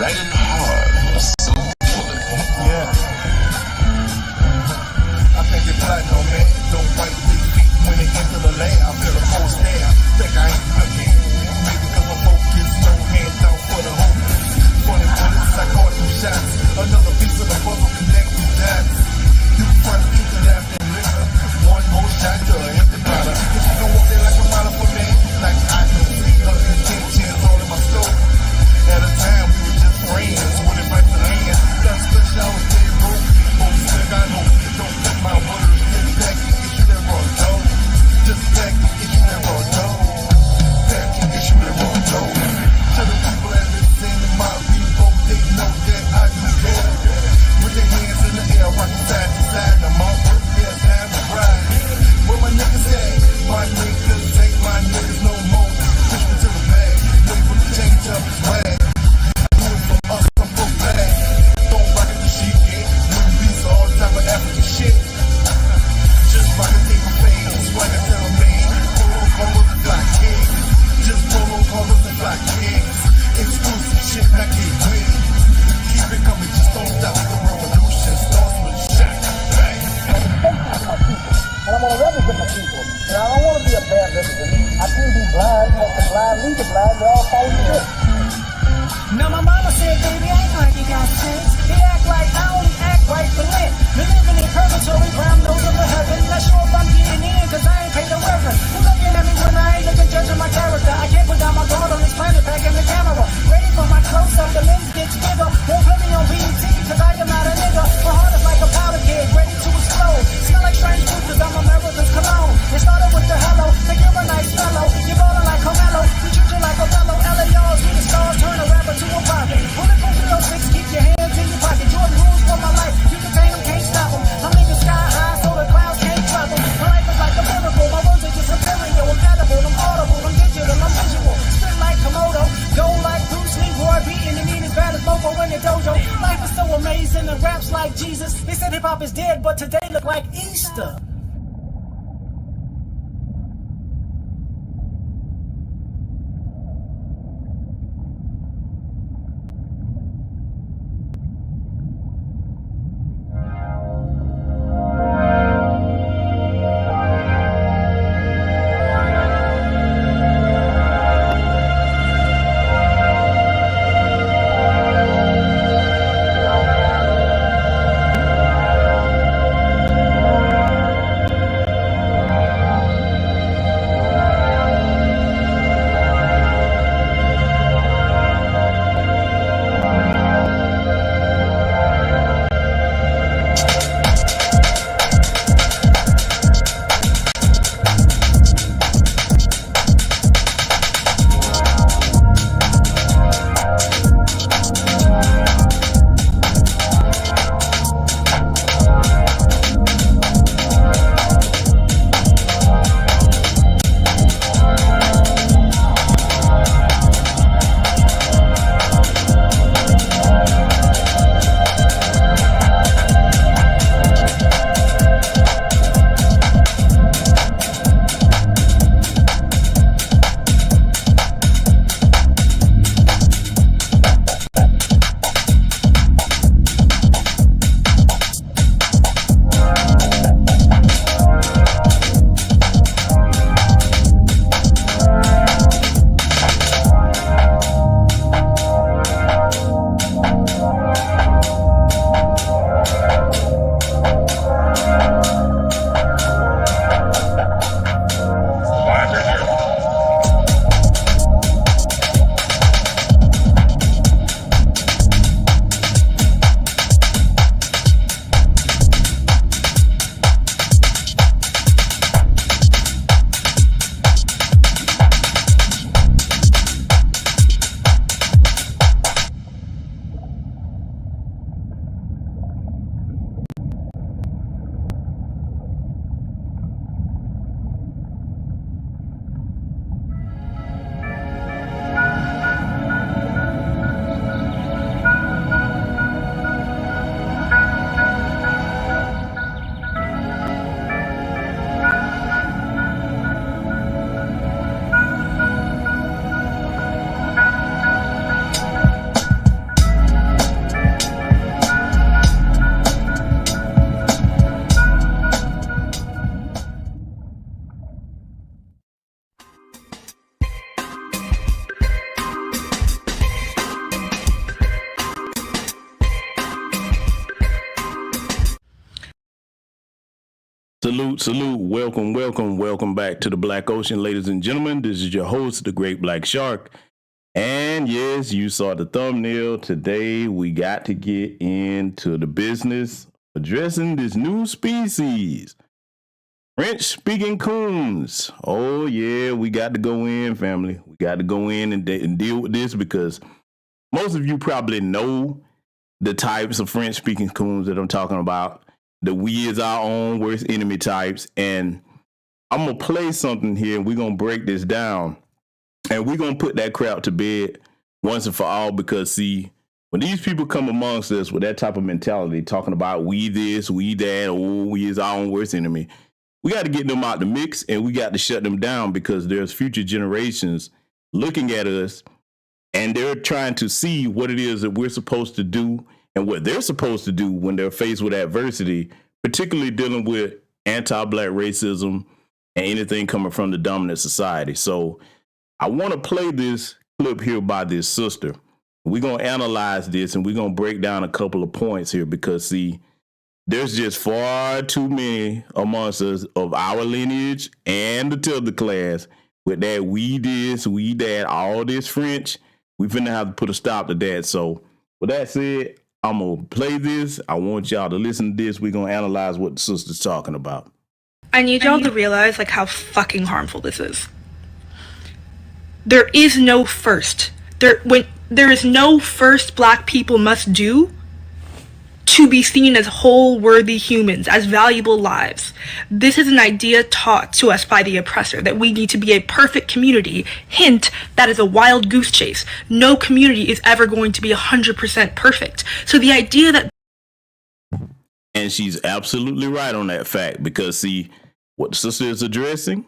riding hard, so fully. Yeah. I think it's platinum, man. Don't wipe these feet when they get to the lab. I feel a cold stare. Think I ain't looking. Maybe because I'm focused, no hands down for the hopeless. Funny bullets, I caught 2 shots. Another piece of the puzzle connected dots. You can find the truth of that and liquor. One more shot to an empty bottle. If she gon' walk there like a model for me, like I can see her intentions all in my soul. At a time we were just friends, with advice in hand. That's special, I was dead broke. Most think I know, don't take my words. Just back and get you that raw dough. Just back and get you that raw dough. Back and get you that raw dough. To the people that listen to my people, they know that I do care. With their hands in the air, rocking side to side. I'm all work, yeah, time to ride. Where my niggas at? My niggas ain't my niggas no more. Push me to the bag, label to change up his rag. Do it from us, I'm so glad. Don't rock it the sheet, yeah. Wouldn't be so all type of African shit. Just rock it, take a fade, swagger to the man. Polo colors and black kings. Just polo colors and black kings. Exclusive shit, not get with it. Keep it coming, just don't stop. The revolution starts with a shot. Bang. And I'm gonna represent my people. And I don't want to be a bad representative. I can't be blind, let the blind lead the blind, they're all falling sick. Now my mama said, baby, I ain't like you got sense. They act like I only act right for Lent. Been living in purgatory, brown nose of the heaven. Not sure if I'm getting in, cause I ain't paid the reverend. Who looking at me when I ain't looking, judging my character? I can't put down my guard on this planet, back in the camera. Ready for my close-up, the lens gets bigger. Won't play me on BET, cause I am not a nigga. My heart is like a powder keg, ready to explode. Smell like strange food, cause I'm America's cologne. It started with the hello, think you're a nice fellow. You're ballin' like Carmelo, we treat you like a fellow. LARs, we the stars, turn a rapper to a prophet. Bulletproof 306, keep your hands in your pocket. Jordan rules for my life, you can tame them, can't stop them. I'm niggas sky high, so the clouds can't travel. My life is like a miracle, my words are just imperial. I'm edible, I'm audible, I'm digital, I'm visual. Spit like Komodo, go like Bruce Lee, boy, beating the mean as bad as Mopo in the dojo. Life is so amazing and raps like Jesus. They said hip-hop is dead, but today look like Easter. Salute. Welcome back to the Black Ocean, ladies and gentlemen. This is your host, the Great Black Shark. And yes, you saw the thumbnail. Today, we got to get into the business addressing this new species, French-speaking coons. Oh, yeah, we got to go in, family. We got to go in and deal with this because most of you probably know the types of French-speaking coons that I'm talking about. The we is our own worst enemy types. And I'm going to play something here and we're going to break this down. And we're going to put that crap to bed once and for all because, see, when these people come amongst us with that type of mentality, talking about we this, we that, oh, we is our own worst enemy, we got to get them out the mix and we got to shut them down because there's future generations looking at us and they're trying to see what it is that we're supposed to do and what they're supposed to do when they're faced with adversity, particularly dealing with anti-Black racism and anything coming from the dominant society. So I want to play this clip here by this sister. We're going to analyze this and we're going to break down a couple of points here because, see, there's just far too many amongst us of our lineage and the Tilda class with that we this, we that, all this French. We finna have to put a stop to that. So with that said, I'm going to play this. I want y'all to listen to this. We're going to analyze what the sister's talking about. I need y'all to realize like how fucking harmful this is. There is no first. There is no first Black people must do to be seen as whole, worthy humans, as valuable lives. This is an idea taught to us by the oppressor, that we need to be a perfect community. Hint, that is a wild goose chase. No community is ever going to be 100% perfect. So the idea that... And she's absolutely right on that fact because, see, what the sister is addressing,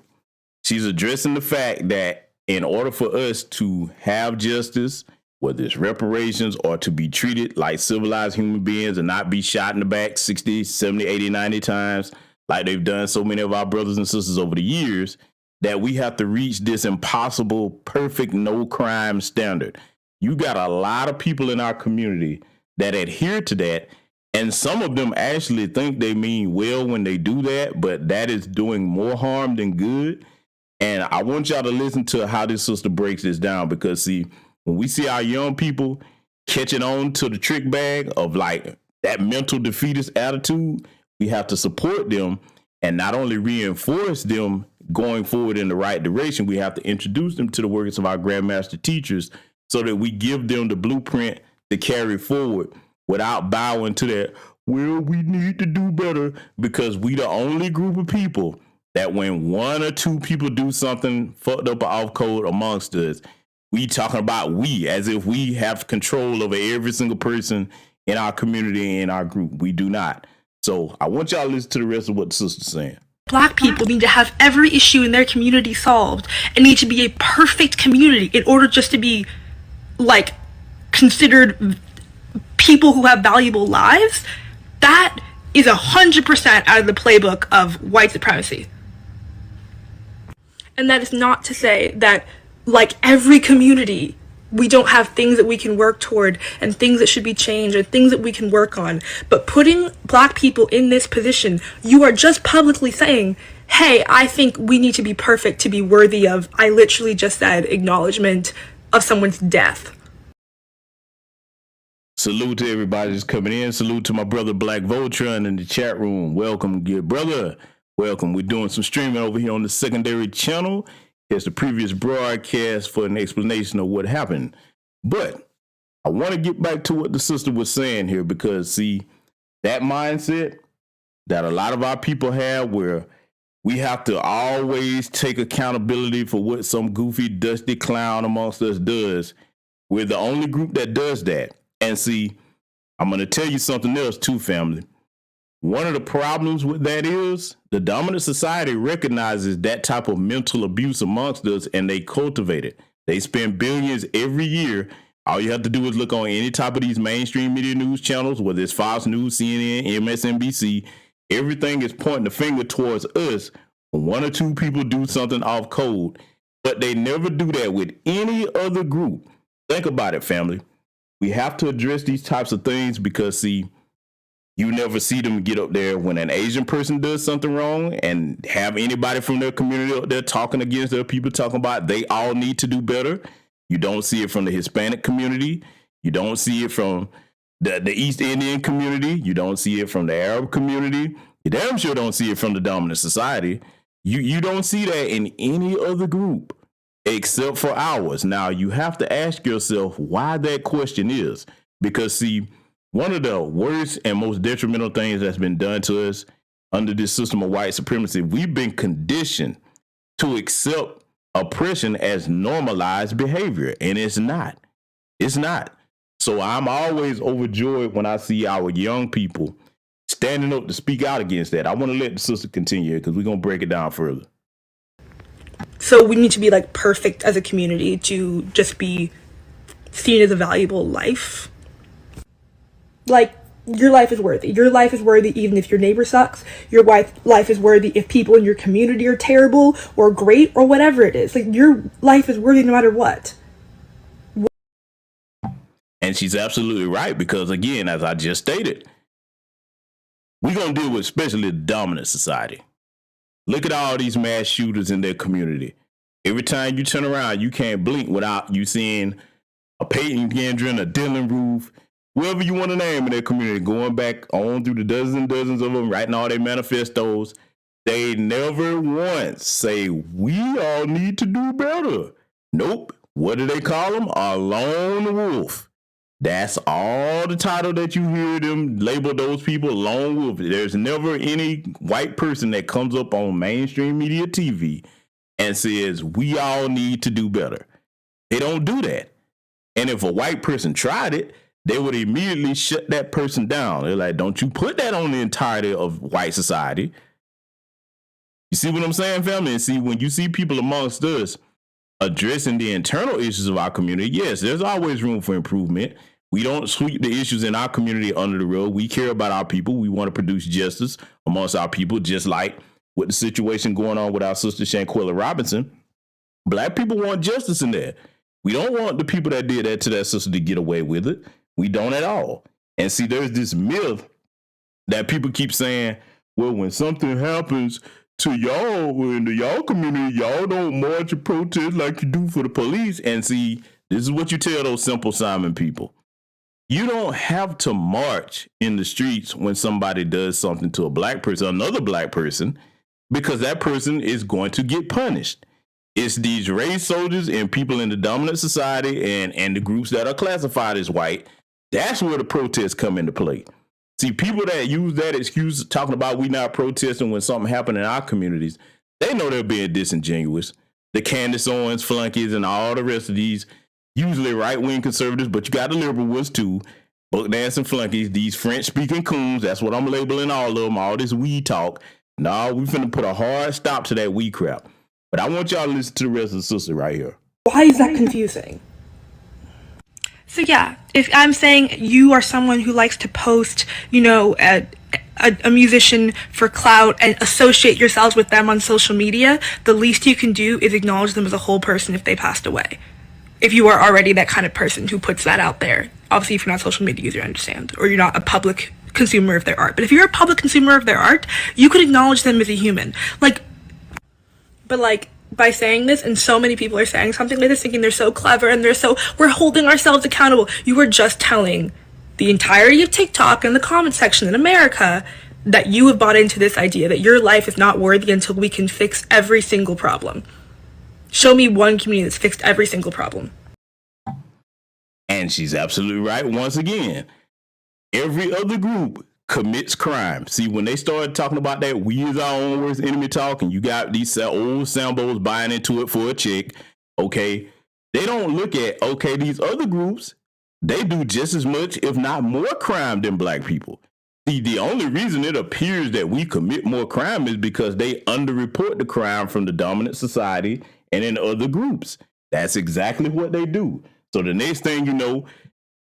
she's addressing the fact that in order for us to have justice, whether it's reparations or to be treated like civilized human beings and not be shot in the back 60, 70, 80, 90 times, like they've done so many of our brothers and sisters over the years, that we have to reach this impossible, perfect, no crime standard. You got a lot of people in our community that adhere to that. And some of them actually think they mean well when they do that, but that is doing more harm than good. And I want y'all to listen to how this sister breaks this down because, see, when we see our young people catching on to the trick bag of like that mental defeatist attitude, we have to support them and not only reinforce them going forward in the right direction, we have to introduce them to the works of our grandmaster teachers so that we give them the blueprint to carry forward without bowing to that, well, we need to do better, because we the only group of people that when one or two people do something fucked up or off code amongst us, we talking about we as if we have control over every single person in our community and in our group. We do not. So I want y'all to listen to the rest of what the sister's saying. Black people need to have every issue in their community solved and need to be a perfect community in order just to be like considered people who have valuable lives. That is 100% out of the playbook of white supremacy. And that is not to say that like every community, we don't have things that we can work toward and things that should be changed and things that we can work on. But putting Black people in this position, you are just publicly saying, hey, I think we need to be perfect to be worthy of, I literally just said, acknowledgement of someone's death. Salute to everybody that's coming in. Salute to my brother Black Voltron in the chat room. Welcome, good brother. Welcome. We're doing some streaming over here on the secondary channel. Here's the previous broadcast for an explanation of what happened. But I want to get back to what the sister was saying here because, see, that mindset that a lot of our people have where we have to always take accountability for what some goofy, dusty clown amongst us does. We're the only group that does that. And see, I'm going to tell you something else too, family. One of the problems with that is the dominant society recognizes that type of mental abuse amongst us and they cultivate it. They spend billions every year. All you have to do is look on any type of these mainstream media news channels, whether it's Fox News, CNN, MSNBC. Everything is pointing the finger towards us when one or two people do something off code, but they never do that with any other group. Think about it, family. We have to address these types of things because, see, You never see them get up there when an Asian person does something wrong and have anybody from their community up there talking against their people, talking about they all need to do better. You don't see it from the Hispanic community. You don't see it from the East Indian community. You don't see it from the Arab community. You damn sure don't see it from the dominant society. You don't see that in any other group except for ours. Now, you have to ask yourself why that question is. Because, see, one of the worst and most detrimental things that's been done to us under this system of white supremacy, we've been conditioned to accept oppression as normalized behavior, and it's not. It's not. So I'm always overjoyed when I see our young people standing up to speak out against that. I want to let the sister continue because we're going to break it down further. So we need to be like perfect as a community to just be seen as a valuable life. Like, your life is worthy. Your life is worthy even if your neighbor sucks. Your life is worthy if people in your community are terrible or great or whatever it is. Like, your life is worthy no matter what. And she's absolutely right because, again, as I just stated, we're going to deal with especially the dominant society. Look at all these mass shooters in their community. Every time you turn around, you can't blink without you seeing a Peyton Gendron, a Dylan Roof, whoever you want to name in their community, going back on through the dozens and dozens of them, writing all their manifestos. They never once say, we all need to do better. Nope. What do they call them? A lone wolf. That's all the title that you hear them label those people, lone wolf. There's never any white person that comes up on mainstream media TV and says, we all need to do better. They don't do that. And if a white person tried it, they would immediately shut that person down. They're like, don't you put that on the entirety of white society. You see what I'm saying, family? And see, when you see people amongst us addressing the internal issues of our community, yes, there's always room for improvement. We don't sweep the issues in our community under the rug. We care about our people. We want to produce justice amongst our people, just like with the situation going on with our sister Shanquella Robinson. Black people want justice in there. We don't want the people that did that to that sister to get away with it. We don't at all. And see, there's this myth that people keep saying, well, when something happens to y'all in the y'all community, y'all don't march or protest like you do for the police. And see, this is what you tell those Simple Simon people. You don't have to march in the streets when somebody does something to a black person, another black person, because that person is going to get punished. It's these race soldiers and people in the dominant society and the groups that are classified as white. That's where the protests come into play. See, people that use that excuse talking about we not protesting when something happened in our communities, they know they're being disingenuous. The Candace Owens flunkies and all the rest of these usually right-wing conservatives, but you got the liberal ones too, book dancing flunkies, these French-speaking coons, that's what I'm labeling all of them, all this weed talk. No, we finna put a hard stop to that weed crap. But I want y'all to listen to the rest of the sister right here. Why is that confusing? So yeah, if I'm saying you are someone who likes to post, you know, a musician for clout and associate yourselves with them on social media, the least you can do is acknowledge them as a whole person if they passed away. If you are already that kind of person who puts that out there. Obviously, if you're not social media user, I understand. Or you're not a public consumer of their art. But if you're a public consumer of their art, you could acknowledge them as a human. But by saying this, and so many people are saying something like this, thinking they're so clever and we're holding ourselves accountable. You are just telling the entirety of TikTok and the comment section in America that you have bought into this idea that your life is not worthy until we can fix every single problem. Show me one community that's fixed every single problem. And she's absolutely right. Once again, every other group commits crime. See, when they started talking about that we is our own worst enemy talk, and you got these old Sambos buying into it for a check, okay, they don't look at, okay, these other groups, they do just as much, if not more crime than black people. See, the only reason it appears that we commit more crime is because they underreport the crime from the dominant society and in other groups. That's exactly what they do. So the next thing you know,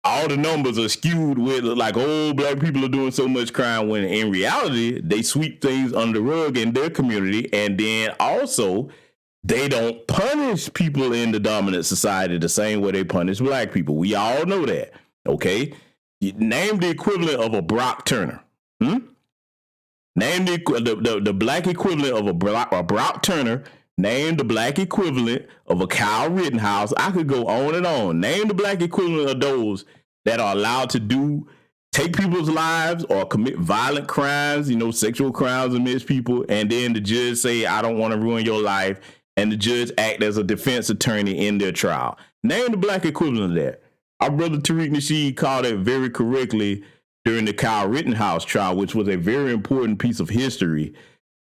all the numbers are skewed with like, oh, black people are doing so much crime, when in reality, they sweep things under the rug in their community. And then also, they don't punish people in the dominant society the same way they punish black people. We all know that, okay? You name the equivalent of a Brock Turner. Name the black equivalent of a Brock Turner. Name the black equivalent of a Kyle Rittenhouse. I could go on and on. Name the black equivalent of those that are allowed to take people's lives or commit violent crimes, sexual crimes against people, and then the judge say, I don't want to ruin your life, and the judge act as a defense attorney in their trial. Name the black equivalent of that. Our brother Tariq Nasheed called it very correctly during the Kyle Rittenhouse trial, which was a very important piece of history.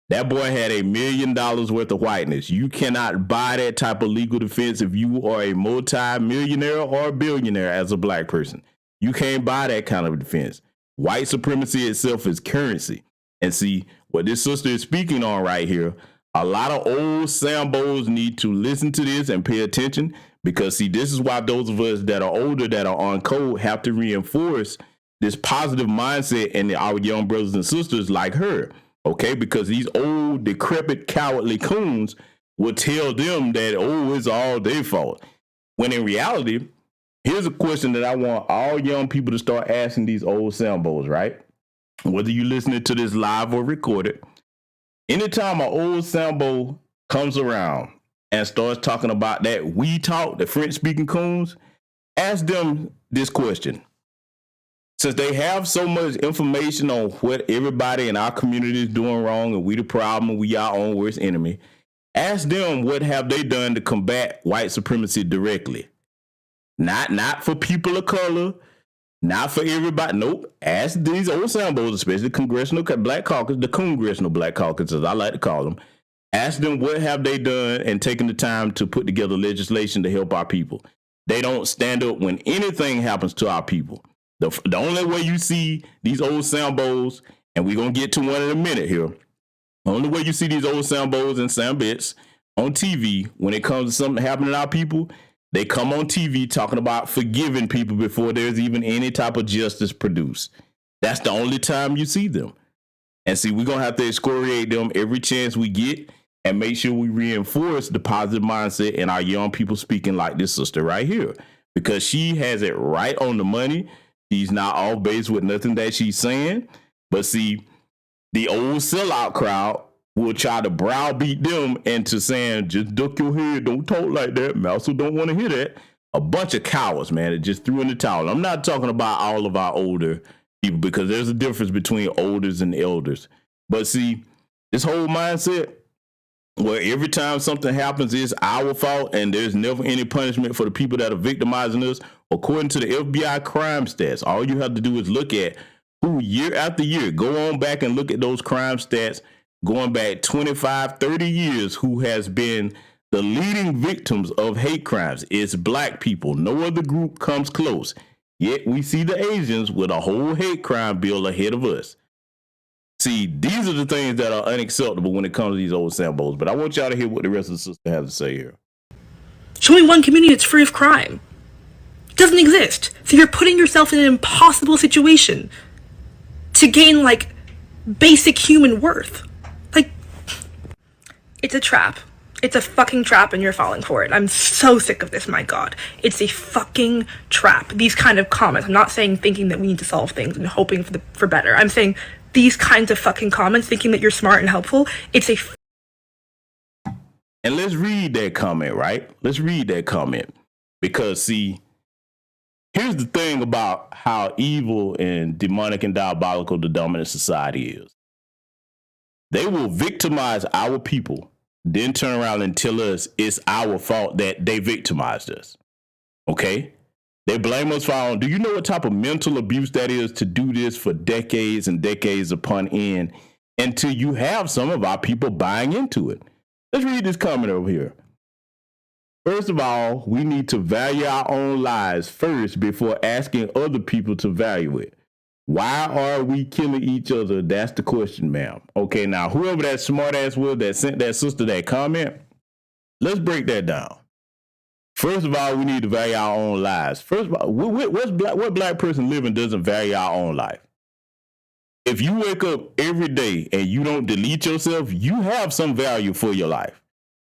That boy had $1 million worth of whiteness. You cannot buy that type of legal defense if you are a multi-millionaire or a billionaire as a black person. You can't buy that kind of defense. White supremacy itself is currency. And see, what this sister is speaking on right here, a lot of old Sambos need to listen to this and pay attention, because, see, this is why those of us that are older, that are on code, have to reinforce this positive mindset in our young brothers and sisters like her. Okay, because these old, decrepit, cowardly coons will tell them that, it's all their fault. When in reality, here's a question that I want all young people to start asking these old Sambos, right? Whether you're listening to this live or recorded, anytime an old Sambo comes around and starts talking about that we talk, the French-speaking coons, ask them this question. Since they have so much information on what everybody in our community is doing wrong and we the problem and we our own worst enemy, ask them what have they done to combat white supremacy directly. Not for people of color, not for everybody. Nope. Ask these old Sambos, especially Congressional Black Caucus, the Congressional Black Caucus, as I like to call them. Ask them what have they done and taken the time to put together legislation to help our people. They don't stand up when anything happens to our people. The only way you see these old Sambos, and we're going to get to one in a minute here, the only way you see these old Sambos and Sambits on TV when it comes to something happening to our people, they come on TV talking about forgiving people before there's even any type of justice produced. That's the only time you see them. And see, we're going to have to excoriate them every chance we get and make sure we reinforce the positive mindset in our young people speaking like this sister right here, because she has it right on the money. She's not off base with nothing that she's saying. But see, the old sellout crowd will try to browbeat them into saying, just duck your head, don't talk like that. Mouse don't want to hear that. A bunch of cowards, man, that just threw in the towel. I'm not talking about all of our older people, because there's a difference between olders and elders. But see, this whole mindset where every time something happens, it's our fault and there's never any punishment for the people that are victimizing us. According to the FBI crime stats, all you have to do is look at who year after year, go on back and look at those crime stats going back 25, 30 years, who has been the leading victims of hate crimes. It's black people. No other group comes close. Yet we see the Asians with a whole hate crime bill ahead of us. See, these are the things that are unacceptable when it comes to these old Sambos. But I want y'all to hear what the rest of the sister has to say here. Show me one community that's free of crime. It doesn't exist. So you're putting yourself in an impossible situation to gain, basic human worth. It's a trap. It's a fucking trap, and you're falling for it. I'm so sick of this, my God. It's a fucking trap. These kind of comments. I'm not saying thinking that we need to solve things and hoping for better. I'm saying these kinds of fucking comments, thinking that you're smart and helpful. It's a... And let's read that comment, right? Let's read that comment. Because, see, here's the thing about how evil and demonic and diabolical the dominant society is. They will victimize our people, then turn around and tell us it's our fault that they victimized us. Okay? They blame us for our own. Do you know what type of mental abuse that is to do this for decades and decades upon end until you have some of our people buying into it? Let's read this comment over here. First of all, we need to value our own lives first before asking other people to value it. Why are we killing each other? That's the question, ma'am. Okay, now, whoever that smart ass was that sent that sister that comment, let's break that down. First of all, we need to value our own lives. First of all, what black person living doesn't value our own life? If you wake up every day and you don't delete yourself, you have some value for your life.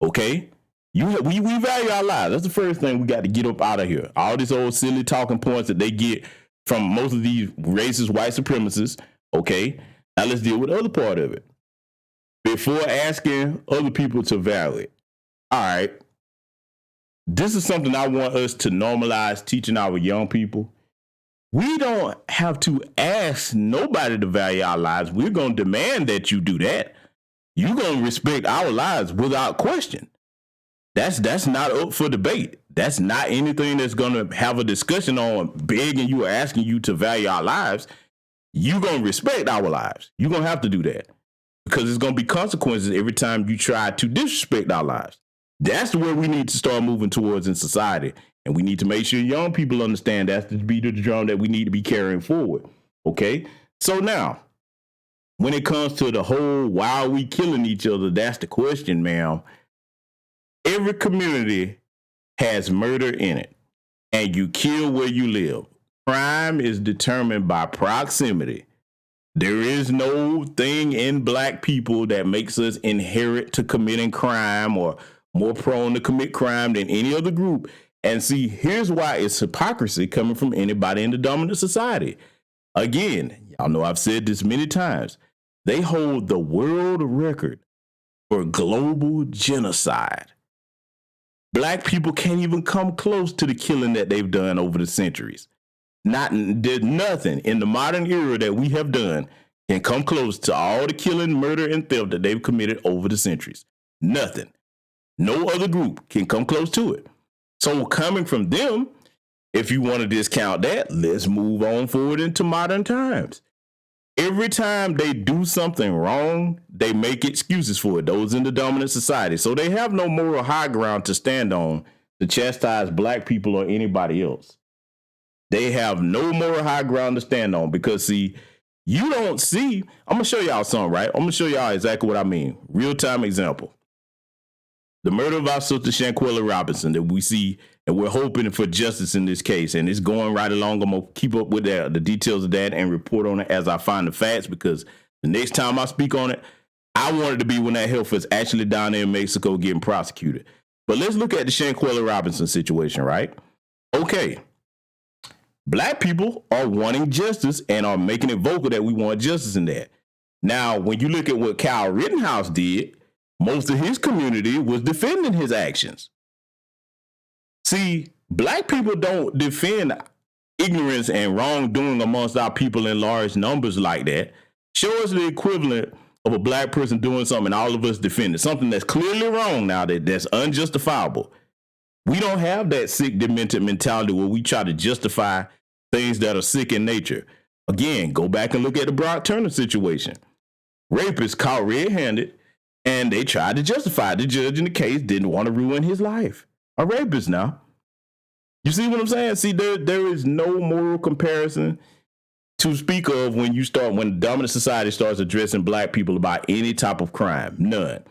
Okay? We value our lives. That's the first thing we got to get up out of here. All these old silly talking points that they get from most of these racist white supremacists, okay? Now let's deal with the other part of it. Before asking other people to value it. All right. This is something I want us to normalize teaching our young people. We don't have to ask nobody to value our lives. We're going to demand that you do that. You're going to respect our lives without question. That's not up for debate. That's not anything that's going to have a discussion on begging you or asking you to value our lives. You're going to respect our lives. You're going to have to do that because there's going to be consequences every time you try to disrespect our lives. That's where we need to start moving towards in society. And we need to make sure young people understand that's the beat of the drum that we need to be carrying forward. Okay? So now, when it comes to the whole why are we killing each other, that's the question, ma'am. Every community has murder in it, and you kill where you live. Crime is determined by proximity. There is no thing in black people that makes us inherit to committing crime or more prone to commit crime than any other group. And see, here's why it's hypocrisy coming from anybody in the dominant society. Again, y'all know I've said this many times. They hold the world record for global genocide. Black people can't even come close to the killing that they've done over the centuries. There's nothing in the modern era that we have done can come close to all the killing, murder, and theft that they've committed over the centuries. Nothing. No other group can come close to it. So coming from them, if you want to discount that, let's move on forward into modern times. Every time they do something wrong, they make excuses for it, those in the dominant society. So they have no moral high ground to stand on to chastise black people or anybody else. They have no moral high ground to stand on because, see, you don't see. I'm going to show y'all something, right? I'm going to show y'all exactly what I mean. Real-time example. The murder of our sister Shanquella Robinson that we see, and we're hoping for justice in this case, and it's going right along. I'm going to keep up with the details of that and report on it as I find the facts, because the next time I speak on it, I want it to be when that heifer is actually down there in Mexico getting prosecuted. But let's look at the Shanquella Robinson situation, right? Okay. Black people are wanting justice and are making it vocal that we want justice in that. Now, when you look at what Kyle Rittenhouse did, most of his community was defending his actions. See, black people don't defend ignorance and wrongdoing amongst our people in large numbers like that. Show us the equivalent of a black person doing something and all of us defend it. Something that's clearly wrong now, that's unjustifiable. We don't have that sick, demented mentality where we try to justify things that are sick in nature. Again, go back and look at the Brock Turner situation. Rapist caught red-handed, and they tried to justify it. The judge in the case didn't want to ruin his life. A rapist now. You see what I'm saying? See, there is no moral comparison to speak of when the dominant society starts addressing black people about any type of crime. None.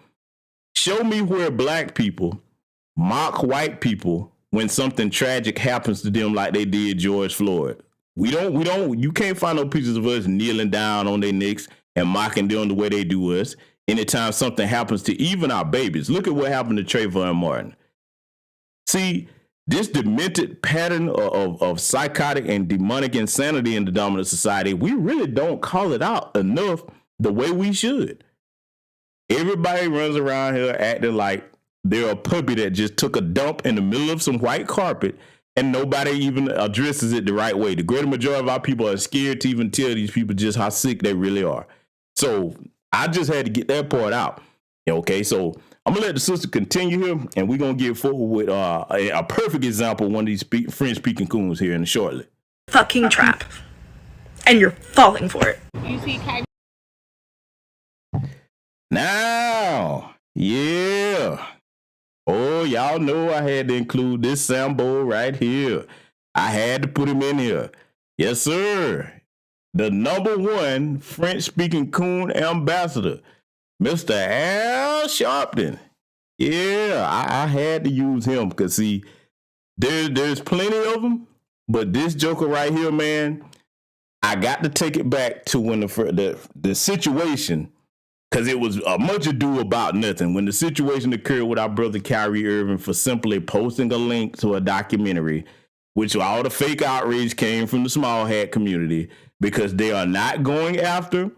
Show me where black people mock white people when something tragic happens to them like they did George Floyd. You can't find no pictures of us kneeling down on their necks and mocking them the way they do us anytime something happens to even our babies. Look at what happened to Trayvon Martin. See, this demented pattern of psychotic and demonic insanity in the dominant society, we really don't call it out enough the way we should. Everybody runs around here acting like they're a puppy that just took a dump in the middle of some white carpet and nobody even addresses it the right way. The greater majority of our people are scared to even tell these people just how sick they really are. So I just had to get that part out. Okay, so I'm gonna let the sister continue here, and we're gonna get forward with a perfect example of one of these French-speaking coons here in shortly. Fucking trap. And you're falling for it. You see, Now, yeah. Oh, y'all know I had to include this Sambo right here. I had to put him in here. Yes, sir. The #1 French-speaking coon ambassador, Mr. Al Sharpton. Yeah, I had to use him because, see, there's plenty of them, but this joker right here, man, I got to take it back to when the situation, because it was a much ado about nothing. When the situation occurred with our brother Kyrie Irving for simply posting a link to a documentary, which all the fake outrage came from the small hat community, because they are not going after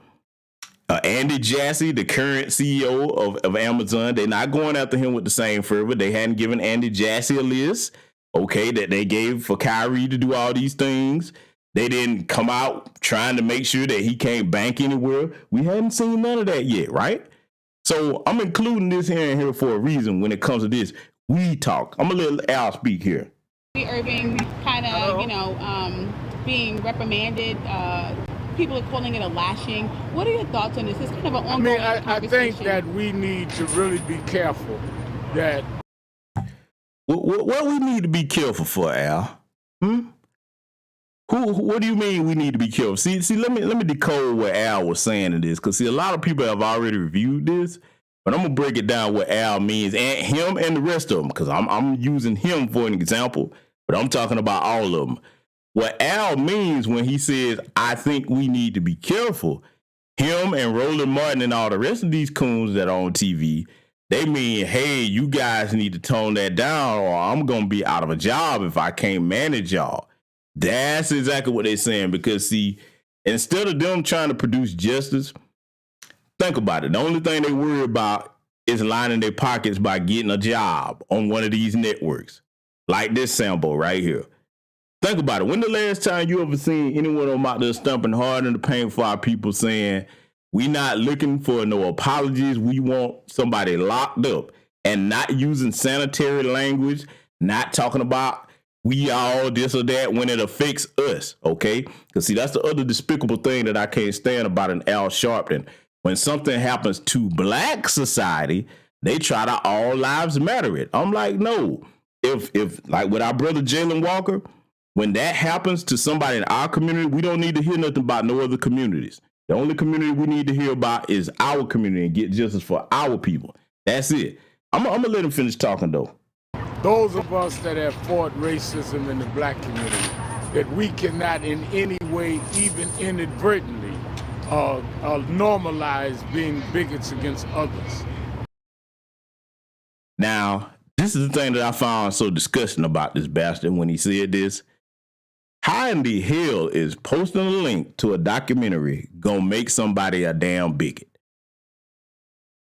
Andy Jassy, the current CEO of Amazon, they're not going after him with the same fervor. They hadn't given Andy Jassy a list, okay, that they gave for Kyrie to do all these things. They didn't come out trying to make sure that he can't bank anywhere. We hadn't seen none of that yet, right? So I'm including this here for a reason when it comes to this. We talk. I'm going to let Al speak here. Irving kind of, being reprimanded. People are calling it a lashing. What are your thoughts on this? It's kind of an ongoing I think that we need to really be careful that... What we need to be careful for, Al? What do you mean we need to be careful? See, let me decode what Al was saying in this, because see, a lot of people have already reviewed this, but I'm gonna break it down what Al means, and him and the rest of them, because I'm using him for an example, but I'm talking about all of them. What Al means when he says, I think we need to be careful, him and Roland Martin and all the rest of these coons that are on TV, they mean, hey, you guys need to tone that down, or I'm gonna be out of a job if I can't manage y'all. That's exactly what they're saying, because see, instead of them trying to produce justice, think about it. The only thing they worry about is lining their pockets by getting a job on one of these networks, like this sample right here. Think about it. When the last time you ever seen anyone on out there stumping hard in the paint for our people saying, we not looking for no apologies, we want somebody locked up, and not using sanitary language, not talking about we all this or that when it affects us, okay? Because see, that's the other despicable thing that I can't stand about an Al Sharpton. When something happens to black society, they try to all lives matter it. I'm like, no. If like with our brother Jalen Walker, when that happens to somebody in our community, we don't need to hear nothing about no other communities. The only community we need to hear about is our community and get justice for our people. That's it. I'm gonna let him finish talking though. Those of us that have fought racism in the black community, that we cannot in any way, even inadvertently, normalize being bigots against others. Now, this is the thing that I found so disgusting about this bastard when he said this. How in the hell is posting a link to a documentary gonna make somebody a damn bigot?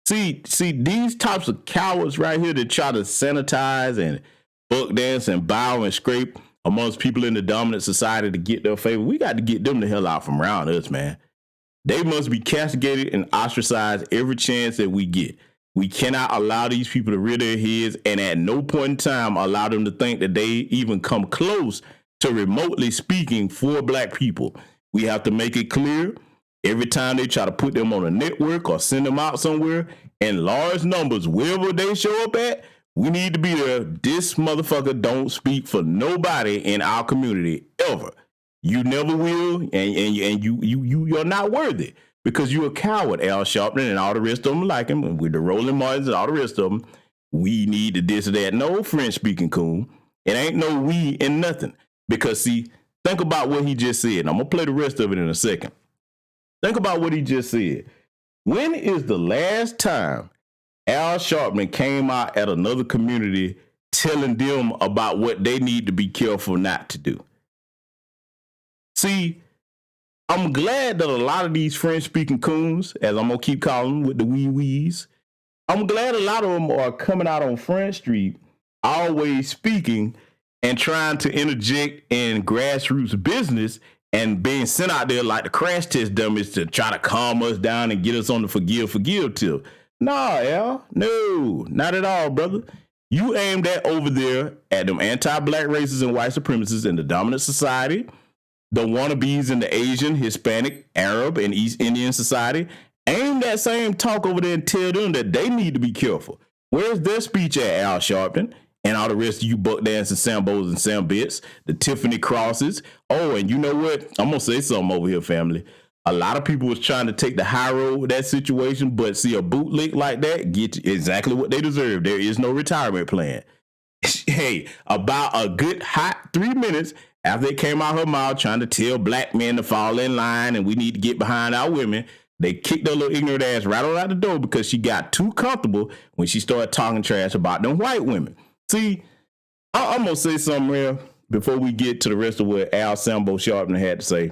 See, these types of cowards right here that try to sanitize and buck dance and bow and scrape amongst people in the dominant society to get their favor, we got to get them the hell out from around us, man. They must be castigated and ostracized every chance that we get. We cannot allow these people to rear their heads and at no point in time allow them to think that they even come close to remotely speaking for black people. We have to make it clear every time they try to put them on a network or send them out somewhere in large numbers, wherever they show up at, we need to be there. This motherfucker don't speak for nobody in our community ever. You never will, and you're not worthy because you're a coward, Al Sharpton and all the rest of them like him, with the Roland Martins and all the rest of them. We need to this or that. No French speaking coon. It ain't no we and nothing. Because see, think about what he just said. And I'm gonna play the rest of it in a second. Think about what he just said. When is the last time Al Sharpton came out at another community telling them about what they need to be careful not to do? See, I'm glad that a lot of these French-speaking coons, as I'm going to keep calling them with the wee-wees, I'm glad a lot of them are coming out on Front Street, always speaking and trying to interject in grassroots business and being sent out there like the crash test dummies to try to calm us down and get us on the forgive tip. Nah, Al, no, not at all, brother. You aimed that over there at them anti-black racists and white supremacists in the dominant society, the wannabes in the Asian, Hispanic, Arab, and East Indian society. Aim that same talk over there and tell them that they need to be careful. Where's their speech at, Al Sharpton? And all the rest of you buck dancing Sambos and Sambits, the Tiffany Crosses. Oh, and you know what? I'm going to say something over here, family. A lot of people was trying to take the high road with that situation, but see a bootlick like that, get exactly what they deserve. There is no retirement plan. Hey, about a good hot 3 minutes after it came out her mouth trying to tell black men to fall in line and we need to get behind our women, they kicked her little ignorant ass right on out the door because she got too comfortable when she started talking trash about them white women. See, I'm going to say something real before we get to the rest of what Al Sambo Sharpton had to say.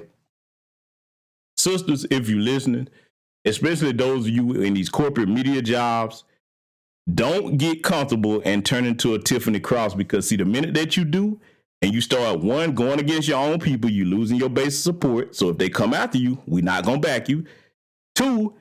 Sisters, if you're listening, especially those of you in these corporate media jobs, don't get comfortable and turn into a Tiffany Cross, because see, the minute that you do and you start going against your own people, you losing your base of support. So if they come after you, we're not going to back you. 2,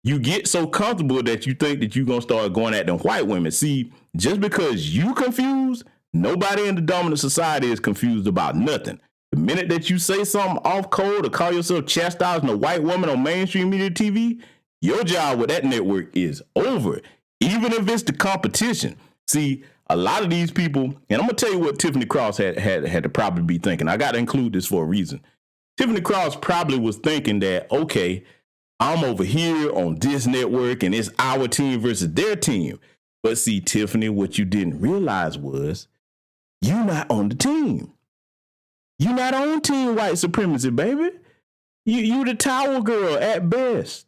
you get so comfortable that you think that you're going to start going at them white women. See, just because you confused, nobody in the dominant society is confused about nothing. The minute that you say something off code or call yourself chastising a white woman on mainstream media TV, your job with that network is over. Even if it's the competition. See, a lot of these people, and I'm going to tell you what Tiffany Cross had to probably be thinking. I got to include this for a reason. Tiffany Cross probably was thinking that, okay, I'm over here on this network and it's our team versus their team. But see, Tiffany, what you didn't realize was you're not on the team. You're not on team white supremacy, baby. You the towel girl at best.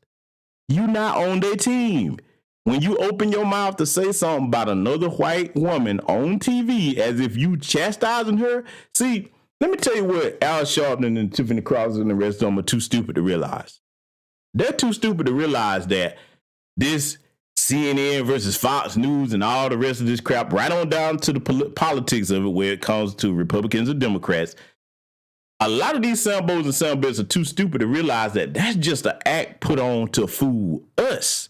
You're not on their team. When you open your mouth to say something about another white woman on TV as if you chastising her, see, let me tell you what Al Sharpton and Tiffany Cross and the rest of them are too stupid to realize. They're too stupid to realize that this CNN versus Fox News and all the rest of this crap, right on down to the politics of it, where it comes to Republicans and Democrats, a lot of these soundbows and soundbits are too stupid to realize that that's just an act put on to fool us.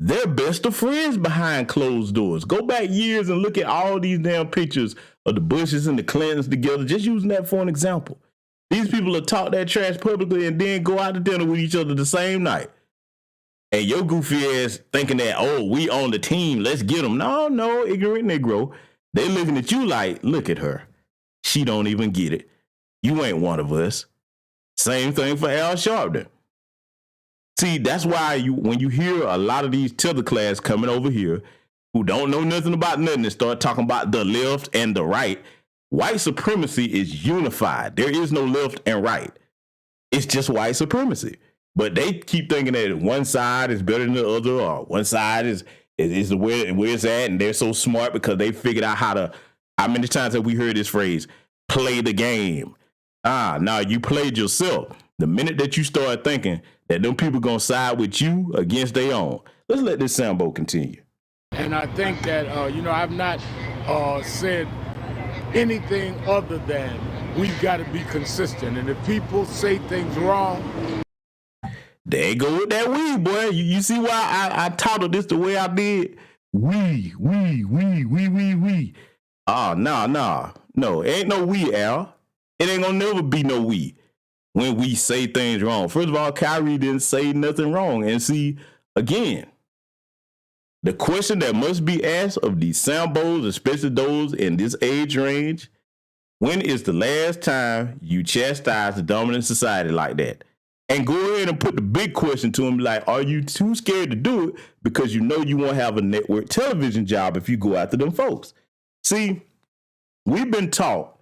They're best of friends behind closed doors. Go back years and look at all these damn pictures of the Bushes and the Clintons together, just using that for an example. These people will talk that trash publicly and then go out to dinner with each other the same night. And your goofy ass thinking that, oh, we on the team, let's get them. No, ignorant Negro. They looking at you like, look at her. She don't even get it. You ain't one of us. Same thing for Al Sharpton. See, that's why when you hear a lot of these tether class coming over here who don't know nothing about nothing and start talking about the left and the right, white supremacy is unified. There is no left and right. It's just white supremacy. But they keep thinking that one side is better than the other, or one side is the where it's at, and they're so smart because they figured out how many times have we heard this phrase, play the game? Now you played yourself. The minute that you start thinking that them people gonna side with you against their own. Let's let this soundboat continue. And I think that, I've not said anything other than we've got to be consistent. And if people say things wrong, they go with that we, boy. You see why I titled this the way I did? We. No, ain't no we, Al. It ain't gonna never be no we when we say things wrong. First of all, Kyrie didn't say nothing wrong. And see, again, the question that must be asked of these soundbows, especially those in this age range, when is the last time you chastise the dominant society like that? And go ahead and put the big question to them, like, are you too scared to do it because you know you won't have a network television job if you go after them folks? See, we've been taught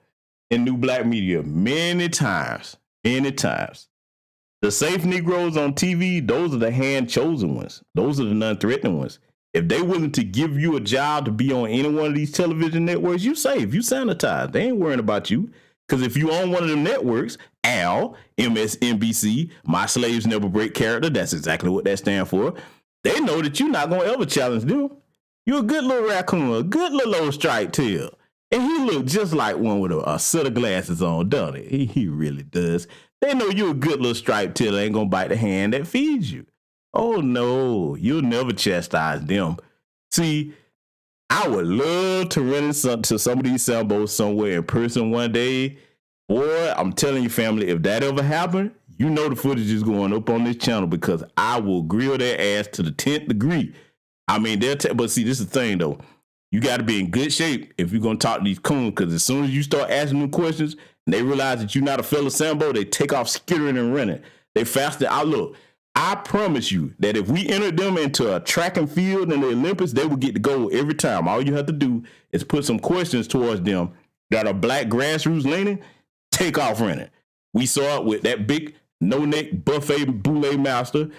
in New Black Media many times. The safe Negroes on TV, those are the hand-chosen ones. Those are the non-threatening ones. If they willing to give you a job to be on any one of these television networks, you safe, you sanitized. They ain't worrying about you. Because if you own one of them networks, AL, MSNBC, My Slaves Never Break Character, that's exactly what that stands for. They know that you're not going to ever challenge them. You're a good little raccoon, a good little old striped tail. And he look just like one with a set of glasses on, don't he? He really does. They know you're a good little striped tail that ain't going to bite the hand that feeds you. Oh, no, you'll never chastise them. See, I would love to run into some of these soundboats somewhere in person one day. Boy, I'm telling you, family, if that ever happened, you know the footage is going up on this channel because I will grill their ass to the 10th degree. I mean, but see, this is the thing, though. You got to be in good shape if you're going to talk to these coons, because as soon as you start asking them questions and they realize that you're not a fellow Sambo, they take off skittering and running. They faster out. Look, I promise you that if we entered them into a track and field in the Olympics, they would get the gold every time. All you have to do is put some questions towards them that are black grassroots leaning, take off running. We saw it with that big no-neck buffet boule master,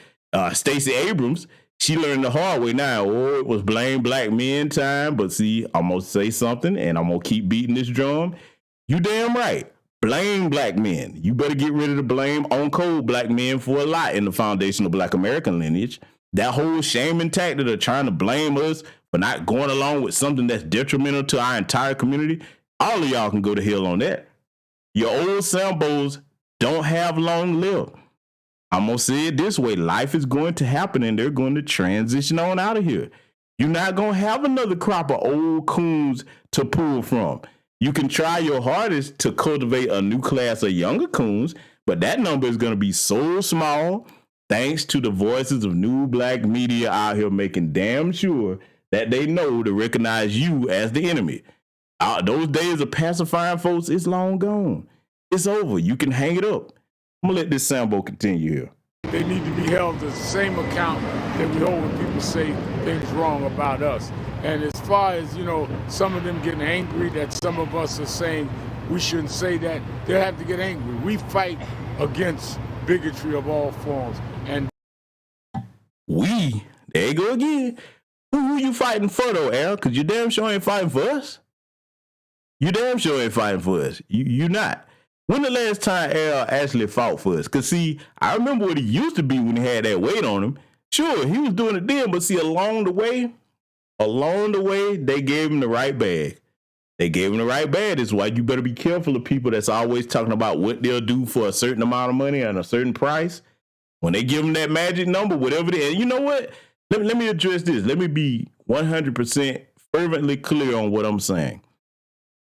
Stacey Abrams. She learned the hard way now. Oh, it was blame black men time. But see, I'm going to say something and I'm going to keep beating this drum. You damn right. blame black men. You better get rid of the blame on code black men for a lot in the foundation of Black American lineage. That whole shaming tactic of trying to blame us for not going along with something that's detrimental to our entire community, all of y'all can go to hell on that. Your old Sambos don't have long lived. I'm going to say it this way. Life is going to happen and they're going to transition on out of here. You're not going to have another crop of old coons to pull from. You can try your hardest to cultivate a new class of younger coons, but that number is going to be so small thanks to the voices of new black media out here making damn sure that they know to recognize you as the enemy. Those days of pacifying folks is long gone. It's over. You can hang it up. I'm going to let this Sambo continue here. They need to be held to the same account that we hold when people say things wrong about us. And as far as, some of them getting angry that some of us are saying we shouldn't say that, they'll have to get angry. We fight against bigotry of all forms. And there you go again. Who you fighting for though, Al? Because you damn sure ain't fighting for us. You damn sure ain't fighting for us. You not. When the last time Al actually fought for us? Because, see, I remember what he used to be when he had that weight on him. Sure, he was doing it then, but see, along the way, they gave him the right bag. They gave him the right bag. That's why you better be careful of people that's always talking about what they'll do for a certain amount of money and a certain price. When they give them that magic number, whatever it is, and you know what? Let me address this. Let me be 100% fervently clear on what I'm saying.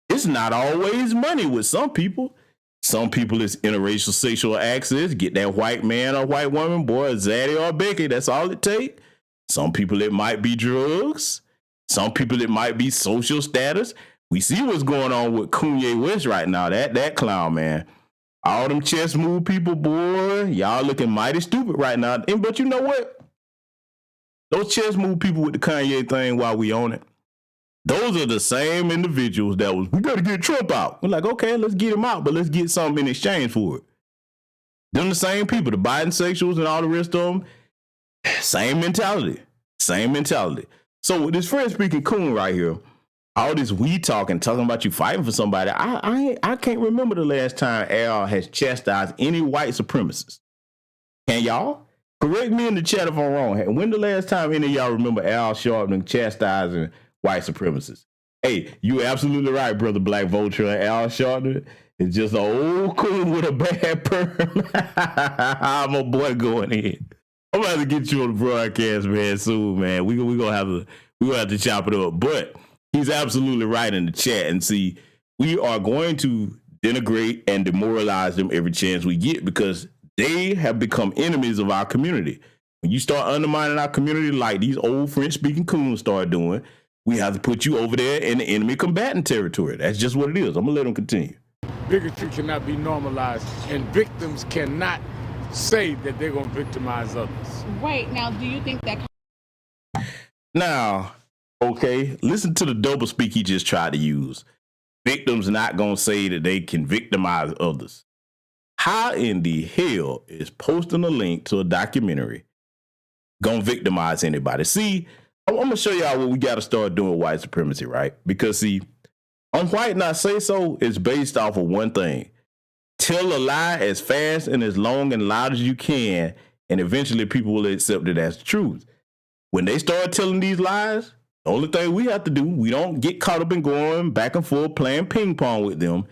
It's not always money with some people. Some people it's interracial sexual access. Get that white man or white woman, boy, Zaddy or Becky. That's all it takes. Some people it might be drugs. Some people it might be social status. We see what's going on with Kanye West right now. That clown, man. All them chest move people, boy. Y'all looking mighty stupid right now. But you know what? Those chest move people with the Kanye thing while we on it. Those are the same individuals that we got to get Trump out. We're like, okay, let's get him out, but let's get something in exchange for it. Them the same people, the Biden sexuals and all the rest of them, same mentality. So with this French speaking coon right here, all this talking about you fighting for somebody, I can't remember the last time Al has chastised any white supremacists. Can y'all? Correct me in the chat if I'm wrong. When the last time any of y'all remember Al Sharpton chastising white supremacists? Hey, you absolutely right, brother Black Vulture. Al Sharpton is just an old coon with a bad perm. My boy going in. I'm gonna have to get you on the broadcast, man, soon, man. We gonna have to chop it up. But he's absolutely right in the chat. And see, we are going to denigrate and demoralize them every chance we get because they have become enemies of our community. When you start undermining our community like these old French-speaking coons start doing, we have to put you over there in the enemy combatant territory. That's just what it is. I'm going to let them continue. Bigotry cannot be normalized, and victims cannot say that they're going to victimize others. Right. Now, do you think that... Now, okay, listen to the doublespeak he just tried to use. Victims not going to say that they can victimize others. How in the hell is posting a link to a documentary gonna victimize anybody? See, I'm gonna show y'all what we gotta start doing with white supremacy, right? Because see, on White Not Say So is based off of one thing. Tell a lie as fast and as long and loud as you can, and eventually people will accept it as the truth. When they start telling these lies, the only thing we have to do, we don't get caught up in going back and forth playing ping pong with them.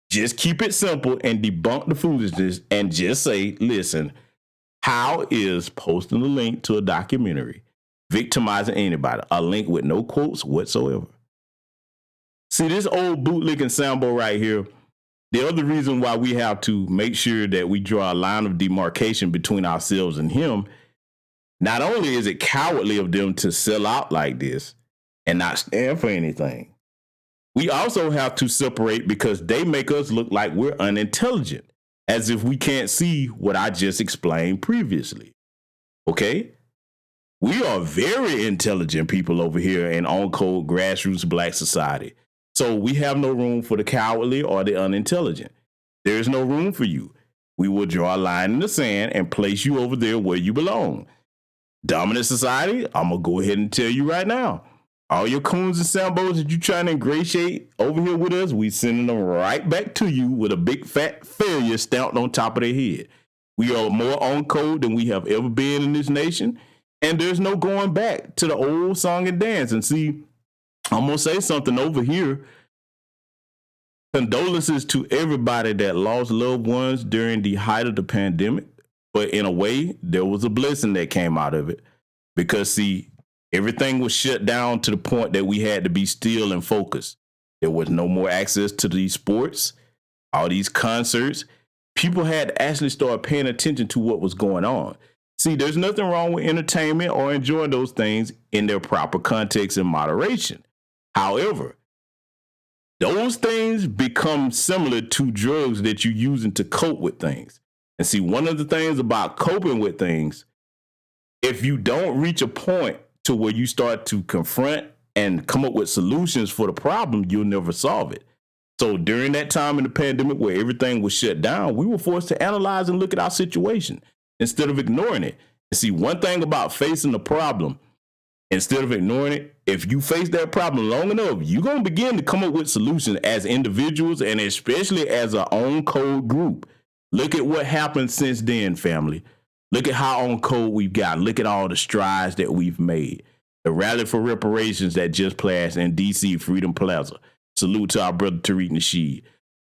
Just keep it simple and debunk the foolishness and just say, listen, how is posting a link to a documentary victimizing anybody? A link with no quotes whatsoever. See, this old bootlicking Sambo right here, the other reason why we have to make sure that we draw a line of demarcation between ourselves and him, not only is it cowardly of them to sell out like this and not stand for anything, we also have to separate because they make us look like we're unintelligent, as if we can't see what I just explained previously. Okay? We are very intelligent people over here in on-code grassroots black society. So we have no room for the cowardly or the unintelligent. There is no room for you. We will draw a line in the sand and place you over there where you belong. Dominant society, I'm going to go ahead and tell you right now. All your coons and sambos that you trying to ingratiate over here with us, we sending them right back to you with a big fat failure stamped on top of their head. We are more on code than we have ever been in this nation, and there's no going back to the old song and dance. And see, I'm gonna say something over here. Condolences to everybody that lost loved ones during the height of the pandemic, but in a way, there was a blessing that came out of it, because see, everything was shut down to the point that we had to be still and focused. There was no more access to these sports, all these concerts. People had to actually start paying attention to what was going on. See, there's nothing wrong with entertainment or enjoying those things in their proper context and moderation. However, those things become similar to drugs that you're using to cope with things. And see, one of the things about coping with things, if you don't reach a point to where you start to confront and come up with solutions for the problem, you'll never solve it. So during that time in the pandemic where everything was shut down, we were forced to analyze and look at our situation instead of ignoring it. And see, one thing about facing the problem, instead of ignoring it, if you face that problem long enough, you're going to begin to come up with solutions as individuals and especially as our own code group. Look at what happened since then, family. Look at how on code we've got. Look at all the strides that we've made. The rally for reparations that just passed in D.C. Freedom Plaza. Salute to our brother Tariq Nasheed.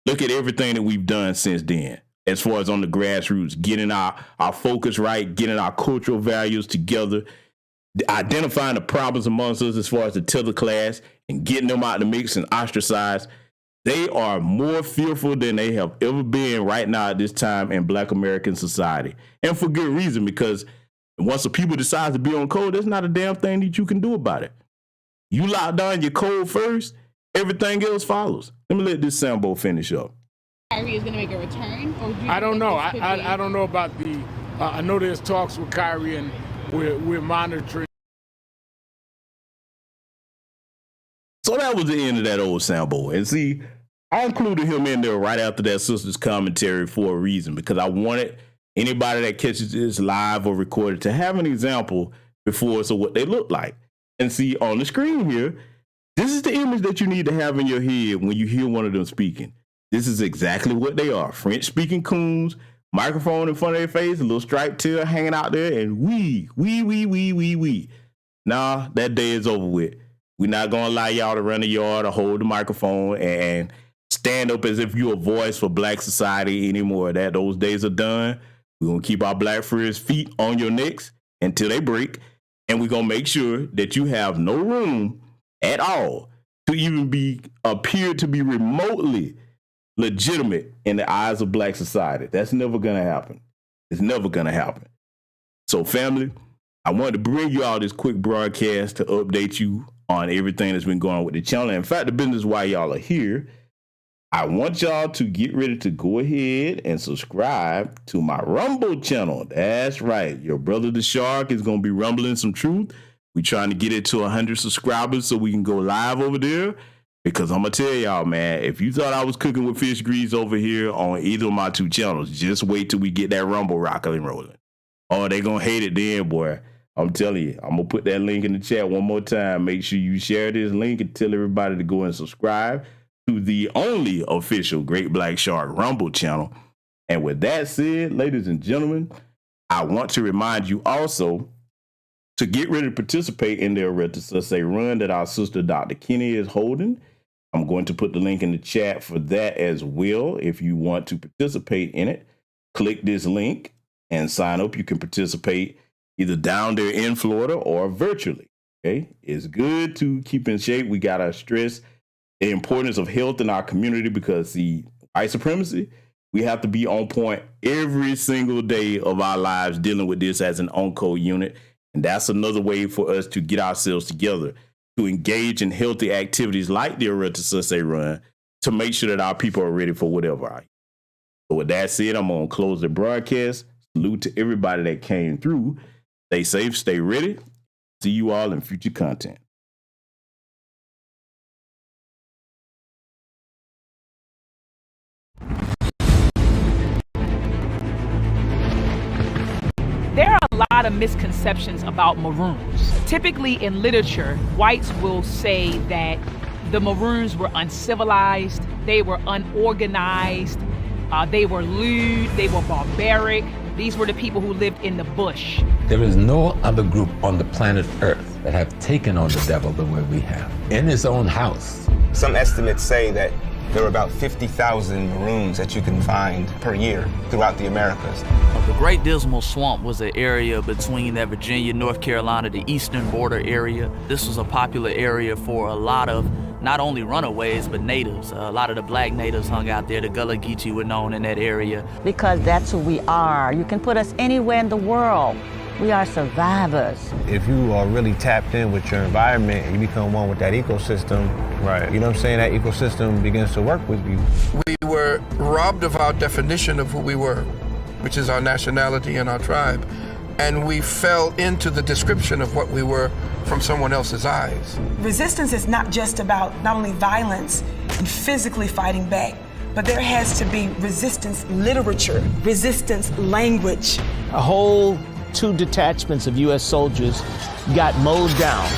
Look at everything that we've done since then, as far as on the grassroots, getting our focus right, getting our cultural values together, identifying the problems amongst us as far as the tether class and getting them out of the mix and ostracized. They are more fearful than they have ever been right now at this time in Black American society. And for good reason, because once the people decide to be on code, there's not a damn thing that you can do about it. You lock down your code first, everything else follows. Let me let this Sambo finish up. Kyrie is going to make a return? Or do you I don't know. think I don't know about the. I know there's talks with Kyrie, and we're monitoring. So that was the end of that old Sambo. And see, I included him in there right after that sister's commentary for a reason, because I wanted anybody that catches this live or recorded to have an example before us of what they look like. And see, on the screen here, this is the image that you need to have in your head when you hear one of them speaking. This is exactly what they are. French-speaking coons, microphone in front of their face, a little striped tail hanging out there, and wee. Nah, that day is over with. We're not going to allow y'all to run the yard or hold the microphone and stand up as if you're a voice for Black society anymore. Those days are done. We're going to keep our Black friends' feet on your necks until they break, and we're going to make sure that you have no room at all to even appear to be remotely legitimate in the eyes of Black society. That's never going to happen. It's never going to happen. So, family, I wanted to bring you all this quick broadcast to update you on everything that's been going on with the channel. In fact, the business why y'all are here, I want y'all to get ready to go ahead and subscribe to my Rumble channel. That's right. Your brother the Shark is going to be rumbling some truth. We're trying to get it to 100 subscribers so we can go live over there. Because I'm going to tell y'all, man, if you thought I was cooking with fish grease over here on either of my two channels, just wait till we get that Rumble rocking and rolling. Oh, they going to hate it then, boy. I'm telling you, I'm going to put that link in the chat one more time. Make sure you share this link and tell everybody to go and subscribe to the only official Great Black Shark Rumble channel. And with that said, ladies and gentlemen, I want to remind you also to get ready to participate in the Arutisuse run that our sister Dr. Kenny is holding. I'm going to put the link in the chat for that as well. If you want to participate in it, click this link and sign up. You can participate either down there in Florida or virtually. Okay, it's good to keep in shape. We got to stress the importance of health in our community, because the white supremacy, we have to be on point every single day of our lives dealing with this as an on-code unit. And that's another way for us to get ourselves together, to engage in healthy activities like the Arutisuse run, to make sure that our people are ready for whatever. So with that said, I'm going to close the broadcast. Salute to everybody that came through. Stay safe, stay ready. See you all in future content. There are a lot lot of misconceptions about Maroons. Typically in literature, whites will say that the Maroons were uncivilized, they were unorganized, they were lewd, they were barbaric. These were the people who lived in the bush. There is no other group on the planet Earth that have taken on the devil the way we have, in his own house. Some estimates say that there are about 50,000 Maroons that you can find per year throughout the Americas. The Great Dismal Swamp was an area between that Virginia, North Carolina, the eastern border area. This was a popular area for a lot of not only runaways, but natives. A lot of the black natives hung out there. The Gullah Geechee were known in that area. Because that's who we are. You can put us anywhere in the world. We are survivors. If you are really tapped in with your environment and you become one with that ecosystem, right? You know what I'm saying? That ecosystem begins to work with you. We were robbed of our definition of who we were, which is our nationality and our tribe. And we fell into the description of what we were from someone else's eyes. Resistance is not just about not only violence and physically fighting back, but there has to be resistance literature, resistance language. A whole 2 detachments of U.S. soldiers got mowed down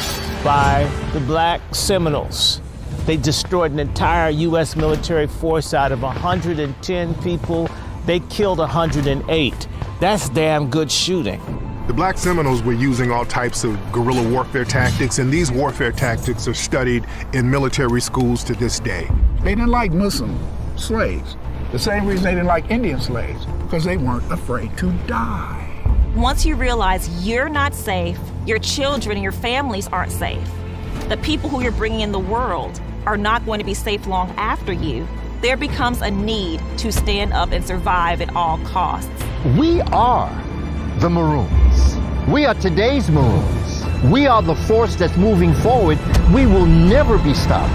by the Black Seminoles. They destroyed an entire U.S. military force. Out of 110 people, they killed 108. That's damn good shooting. The Black Seminoles were using all types of guerrilla warfare tactics, and these warfare tactics are studied in military schools to this day. They didn't like Muslim slaves. The same reason they didn't like Indian slaves, because they weren't afraid to die. Once you realize you're not safe, your children and your families aren't safe, the people who you're bringing in the world are not going to be safe long after you, there becomes a need to stand up and survive at all costs. We are the Maroons. We are today's Maroons. We are the force that's moving forward. We will never be stopped.